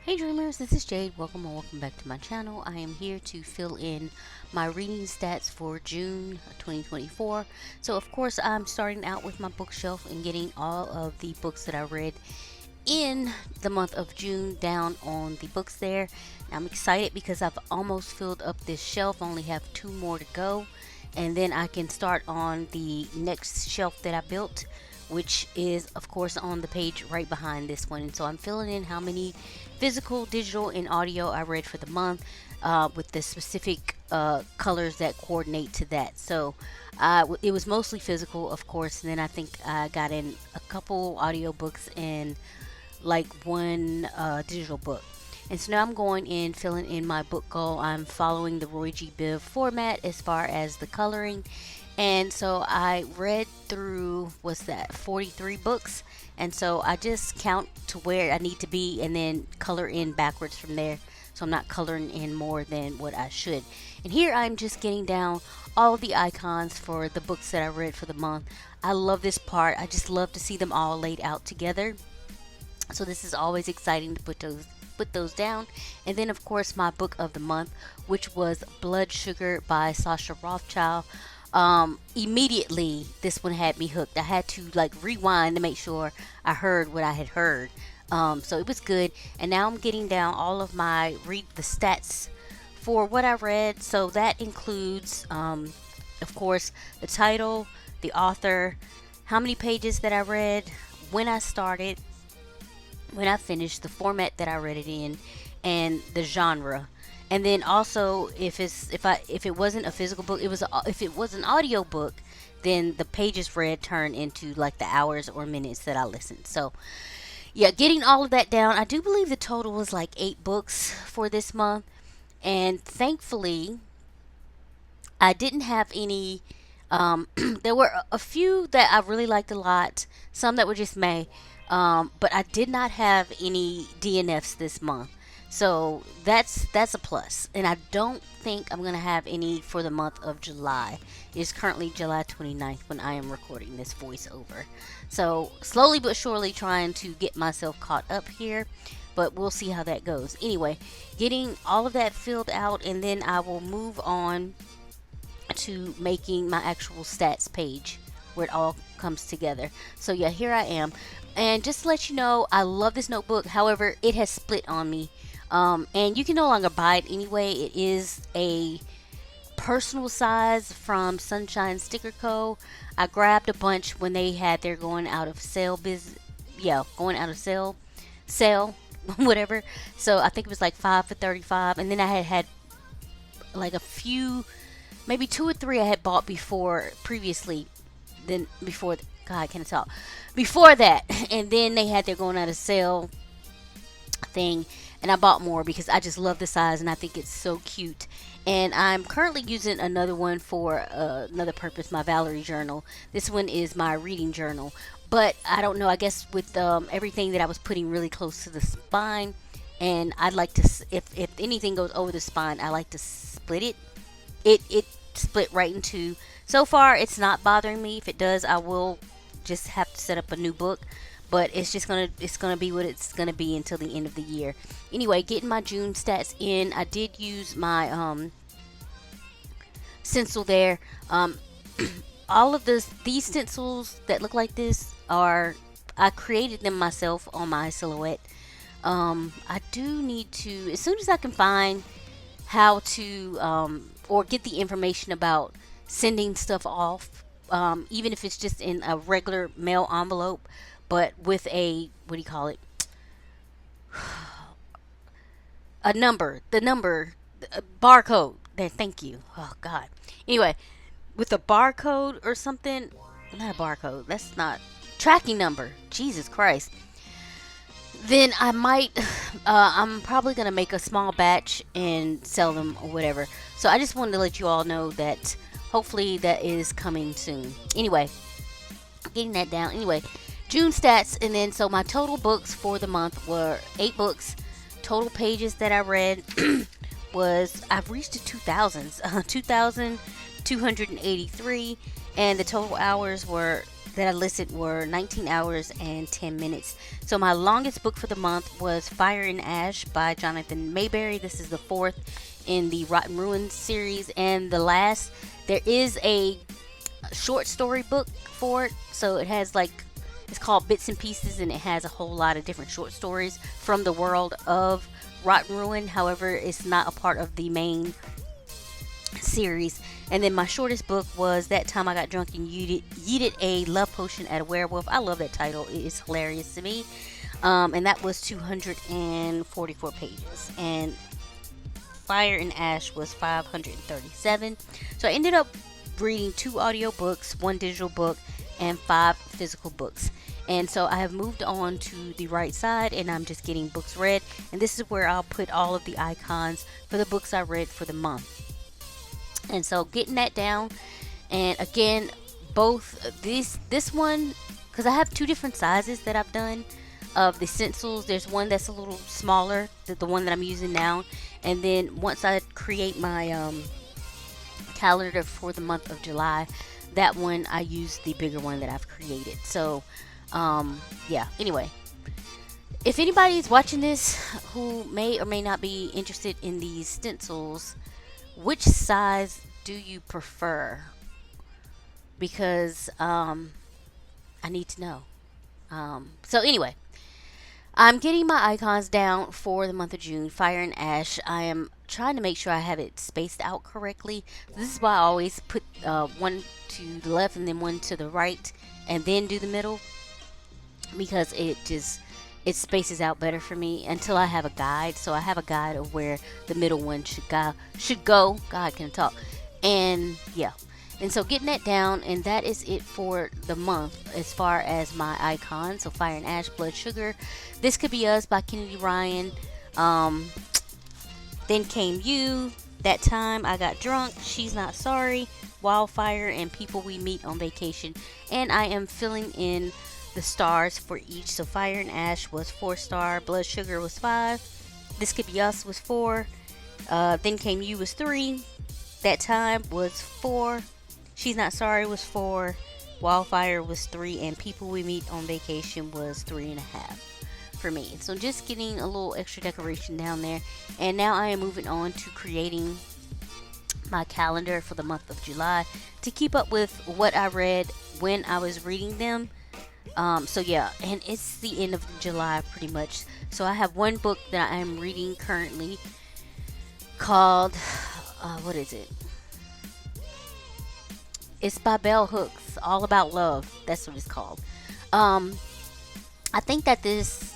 Hey dreamers, this is Jade. Welcome or welcome back to my channel. I am here to fill in my reading stats for June 2024. So of course I'm starting out with my bookshelf and getting all of the books that I read in the month of June down on the books there. I'm excited because I've almost filled up this shelf. I only have two more to go, and then I can start on the next shelf that I built, which is of course on the page right behind this one. And so I'm filling in how many physical, digital, and audio I read for the month, with the specific colors that coordinate to that. So it was mostly physical, of course, and then I think I got in a couple audiobooks and like one digital book. And so now I'm going in, filling in my book goal. I'm following the Roy G. Biv format as far as the coloring. And so I read through, what's that, 43 books. And so I just count to where I need to be and then color in backwards from there. So I'm not coloring in more than what I should. And here I'm just getting down all of the icons for the books that I read for the month. I love this part. I just love to see them all laid out together. So this is always exciting to put those down. And then of course my book of the month, which was Blood Sugar by Sasha Rothschild. Immediately this one had me hooked. I had to like rewind to make sure I heard what I had heard. So it was good. And now I'm getting down all of my read the stats for what I read. So that includes of course the title, the author, how many pages that I read, when I started, when I finished, the format that I read it in, and the genre. And then also, if it wasn't a physical book, if it was an audio book, then the pages read turn into like the hours or minutes that I listened. So yeah, getting all of that down. I do believe the total was like 8 books for this month, and thankfully I didn't have any. There were a few that I really liked a lot, some that were just meh, but I did not have any DNFs this month. So that's a plus. And I don't think I'm going to have any for the month of July. It's currently July 29th when I am recording this voiceover. So slowly but surely trying to get myself caught up here, but we'll see how that goes. Anyway, getting all of that filled out, and then I will move on to making my actual stats page where it all comes together. So yeah, here I am. And just to let you know, I love this notebook. However, it has split on me. And you can no longer buy it anyway. It is a personal size from Sunshine Sticker Co. I grabbed a bunch when they had their going out of sale going out of sale, whatever. So I think it was like 5 for 35, and then I had like a few, maybe 2 or 3 I had bought before previously. Then before, God, I can't talk. Before that, and then they had their going out of sale thing, and I bought more because I just love the size and I think it's so cute. And I'm currently using another one for another purpose, my Valerie journal. This one is my reading journal, but I don't know, I guess with everything that I was putting really close to the spine, and I'd like to, if anything goes over the spine, I like to split it. It split right into, so far it's not bothering me. If it does, I will just have to set up a new book, but it's gonna be what it's gonna be until the end of the year. Anyway, getting my June stats in, I did use my stencil there. All of these stencils that look like this are, I created them myself on my silhouette. I do need to, as soon as I can find how to or get the information about sending stuff off, even if it's just in a regular mail envelope, but with a, what do you call it, a number, the number, barcode there, thank you, oh god. Anyway, with a barcode or something, not a barcode, that's not, tracking number, Jesus Christ, then I might, I'm probably going to make a small batch and sell them or whatever. So I just wanted to let you all know that hopefully that is coming soon. Anyway, getting that down. Anyway, June stats, and then so my total books for the month were 8 books. Total pages that I read was, I've reached the 2000s, 2,283, and the total hours were that I listed were 19 hours and 10 minutes. So my longest book for the month was Fire and Ash by Jonathan Mayberry. This is the fourth in the Rotten Ruins series, and the last, there is a short story book for it. So it has like, it's called Bits and Pieces, and it has a whole lot of different short stories from the world of Rotten Ruin. However, it's not a part of the main series. And then my shortest book was That Time I Got Drunk and Yeeted a Love Potion at a Werewolf. I love that title. It is hilarious to me. And that was 244 pages. And Fire and Ash was 537. So I ended up reading 2 audiobooks, 1 digital book, and 5 physical books. And so I have moved on to the right side, and I'm just getting books read. And this is where I'll put all of the icons for the books I read for the month. And so getting that down, and again, both this one, because I have 2 different sizes that I've done of the stencils. There's one that's a little smaller, the one that I'm using now, and then once I create my calendar for the month of July, that one I use the bigger one that I've created. So yeah, anyway, if anybody is watching this who may or may not be interested in these stencils, which size do you prefer? Because I need to know. So anyway, I'm getting my icons down for the month of June. Fire and Ash, I am trying to make sure I have it spaced out correctly. This is why I always put one to the left and then one to the right and then do the middle, because it spaces out better for me until I have a guide. So I have a guide of where the middle one should go. God, can talk. And yeah. And so getting that down, and that is it for the month as far as my icons. So Fire and Ash, Blood Sugar, This Could Be Us by Kennedy Ryan, Then Came You, That Time I Got Drunk, She's Not Sorry, Wildfire, and People We Meet on Vacation. And I am filling in the stars for each. So Fire and Ash was 4-star, Blood Sugar was 5, This Could Be Us was 4, Then Came You was 3, That Time was 4, She's Not Sorry was 4, Wildfire was 3, and People We Meet on Vacation was 3.5 for me. So just getting a little extra decoration down there. And now I am moving on to creating my calendar for the month of July to keep up with what I read when I was reading them. So yeah, and it's the end of July pretty much. So I have one book that I am reading currently called what is it? It's by Bell Hooks, All About Love. That's what it's called. I think that this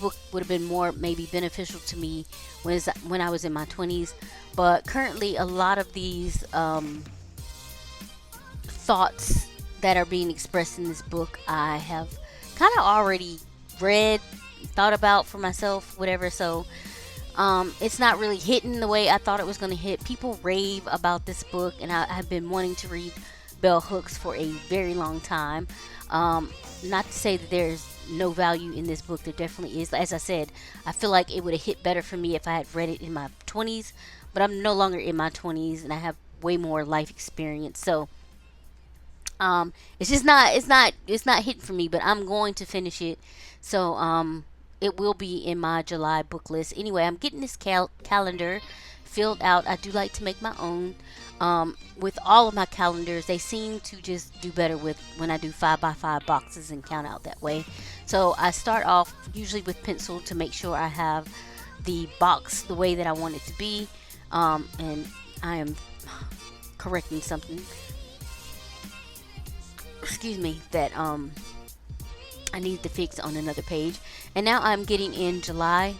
book would have been more maybe beneficial to me when I was in my 20s, but currently a lot of these thoughts that are being expressed in this book I have kind of already read, thought about for myself, whatever. So it's not really hitting the way I thought it was going to hit. People rave about this book, and I've been wanting to read Bell Hooks for a very long time. Not to say that there's no value in this book. There definitely is. As I said, I feel like it would have hit better for me if I had read it in my 20s, but I'm no longer in my 20s and I have way more life experience. So it's just not hitting for me, but I'm going to finish it. So it will be in my July book list. Anyway, I'm getting this calendar filled out. I do like to make my own. With all of my calendars, they seem to just do better with when I do 5x5 boxes and count out that way. So I start off usually with pencil to make sure I have the box the way that I want it to be. And I am correcting something, excuse me, that I need to fix on another page. And now I'm getting in July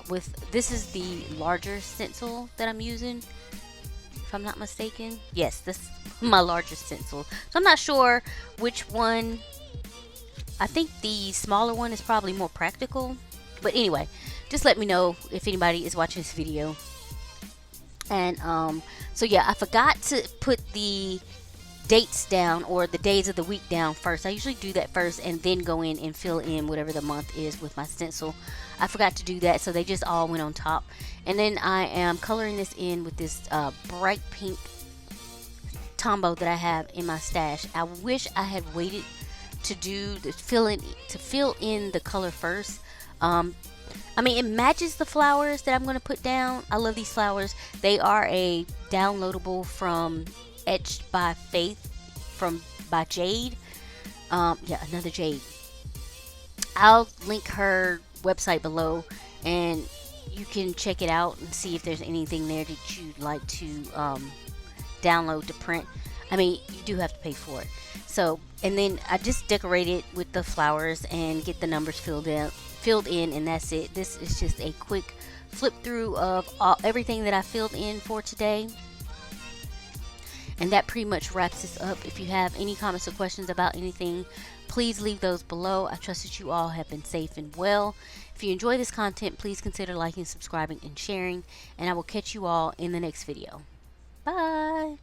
this is the larger stencil that I'm using, if I'm not mistaken. Yes, this is my larger stencil. So I'm not sure which one. I think the smaller one is probably more practical. But anyway, just let me know if anybody is watching this video. And so yeah, I forgot to put the dates down, or the days of the week down first. I usually do that first and then go in and fill in whatever the month is with my stencil. I forgot to do that, so they just all went on top. And then I am coloring this in with this bright pink Tombow that I have in my stash. I wish I had waited to do the fill in the color first. I mean, it matches the flowers that I'm going to put down. I love these flowers. They are a downloadable from Etched by Faith from by Jade. Yeah, another Jade. I'll link her website below, and you can check it out and see if there's anything there that you'd like to download to print. I mean, you do have to pay for it. So, and then I just decorate it with the flowers and get the numbers filled in, and that's it. This is just a quick flip through of everything that I filled in for today. And that pretty much wraps this up. If you have any comments or questions about anything, please leave those below. I trust that you all have been safe and well. If you enjoy this content, please consider liking, subscribing, and sharing. And I will catch you all in the next video. Bye.